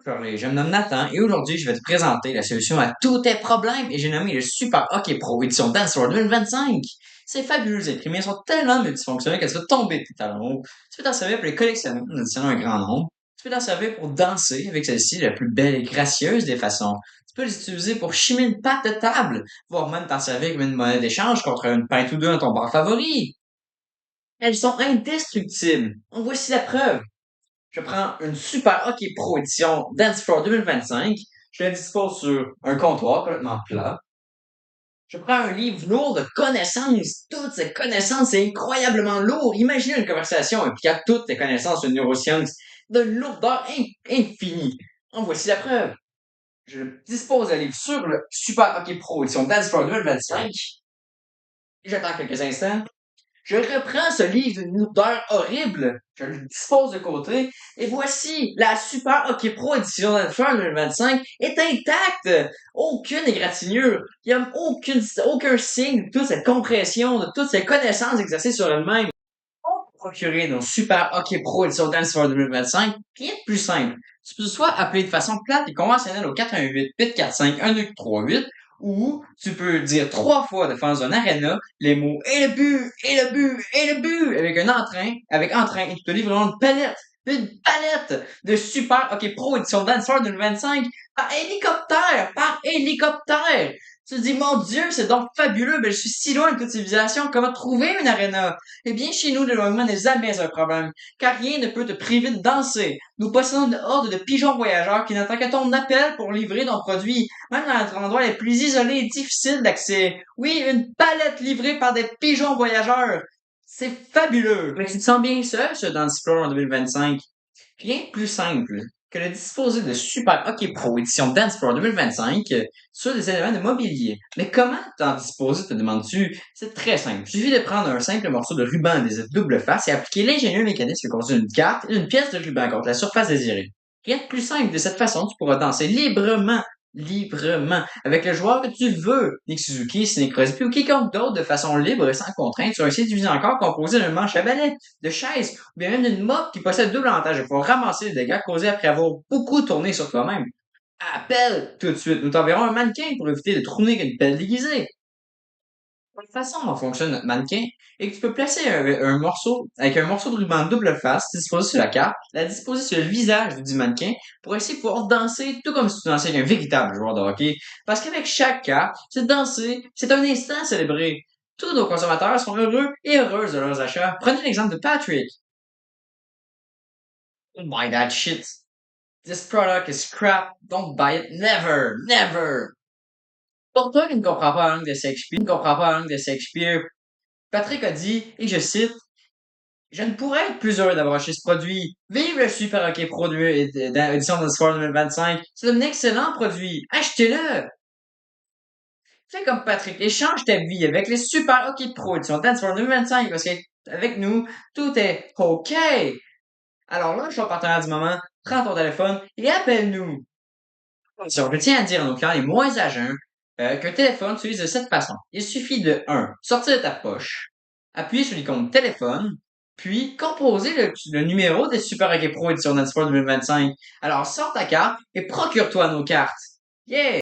Charlie, je me nomme Nathan et aujourd'hui je vais te présenter la solution à tous tes problèmes et j'ai nommé le Super Hockey Pro édition Dancefloor 2025. Ces fabuleux imprimés sont tellement multifonctionnels qu'elles vont tomber de tes talons. Tu peux t'en servir pour les collectionner en additionnant un grand nombre. Tu peux t'en servir pour danser avec celle-ci, la plus belle et gracieuse des façons. Tu peux les utiliser pour chimer une patte de table, voire même t'en servir comme une monnaie d'échange contre une pinte ou deux dans ton bar favori. Elles sont indestructibles. En voici la preuve. Je prends une Super Hockey Pro édition Dance Floor 2025. Je la dispose sur un comptoir complètement plat. Je prends un livre lourd de connaissances. Toutes ces connaissances, c'est incroyablement lourd. Imaginez une conversation impliquant toutes tes connaissances de neurosciences d'une lourdeur infinie. En voici la preuve. Je dispose le livre sur le Super Hockey Pro édition Dance Floor 2025. J'attends quelques instants. Je reprends ce livre d'une odeur horrible, je le dispose de côté, et voici, la Super Hockey Pro édition d'Alpha 2025 est intacte! Aucune égratignure, il n'y a aucun signe de toute cette compression, de toutes ces connaissances exercées sur elle-même. Pour procurer nos Super Hockey Pro édition d'Alpha 2025, rien de plus simple. Tu peux soit appeler de façon plate et conventionnelle au 418-845-1938, ou tu peux dire 3 fois de dans un arena les mots et le but, et le but, et le but avec entrain, et tu te livres une palette de Super Hockey Pro édition Dancer 2025 par hélicoptère. Tu te dis, mon Dieu, c'est donc fabuleux, mais je suis si loin de toute civilisation, comment trouver une arena? Eh bien, chez nous, l'éloignement n'est jamais un problème, car rien ne peut te priver de danser. Nous possédons une horde de pigeons voyageurs qui n'attendent que ton appel pour livrer ton produit, même dans les endroits les plus isolés et difficiles d'accès. Oui, une palette livrée par des pigeons voyageurs. C'est fabuleux. Mais tu te sens bien seul, ce dans Explorer en 2025? Rien de plus simple que de disposer de Super Hockey Pro édition Dance Floor 2025 sur des éléments de mobilier. Mais comment t'en disposer, te demandes-tu? C'est très simple. Il suffit de prendre un simple morceau de ruban adhésif double face et appliquer l'ingénieux mécanisme constitue une carte et une pièce de ruban contre la surface désirée. Rien de plus simple. De cette façon, tu pourras danser librement, avec le joueur que tu veux, Nick Suzuki, Sidney Crosby ou quiconque d'autre de façon libre et sans contrainte sur un site divisé encore composé d'un manche à balai, de chaises, ou bien même d'une mop qui possède double avantage de pouvoir ramasser les dégâts causés après avoir beaucoup tourné sur toi-même. Appelle tout de suite, nous t'enverrons un mannequin pour éviter de tourner avec une pelle déguisée. La façon dont fonctionne notre mannequin est que tu peux placer un morceau, avec un morceau de ruban double face disposé sur la carte, la disposer sur le visage du mannequin pour essayer de pouvoir danser tout comme si tu dansais avec un véritable joueur de hockey. Parce qu'avec chaque carte, c'est danser, c'est un instant à célébrer. Tous nos consommateurs sont heureux et heureuses de leurs achats. Prenez l'exemple de Patrick. Don't buy that shit. This product is crap. Don't buy it. Never, never. Pour toi qui ne comprends pas la langue de Shakespeare, Patrick a dit, et je cite, je ne pourrais être plus heureux d'avoir acheté ce produit. Vive le Super Hockey Pro édition de Sport 2025. C'est un excellent produit. Achetez-le! Fais comme Patrick, échange ta vie avec les Super Hockey Pro édition de Sport 2025 parce qu'avec nous, tout est OK. Alors là, je suis au partenaire du moment. Prends ton téléphone et appelle-nous. Je tiens à dire à nos clients les moins à jeun qu'un téléphone s'utilise de cette façon. Il suffit de 1. Sortir de ta poche, appuyer sur l'icône téléphone, puis composer le numéro des Super Hockey Pro édition Sport 2025. Alors sors ta carte et procure-toi nos cartes. Yeah!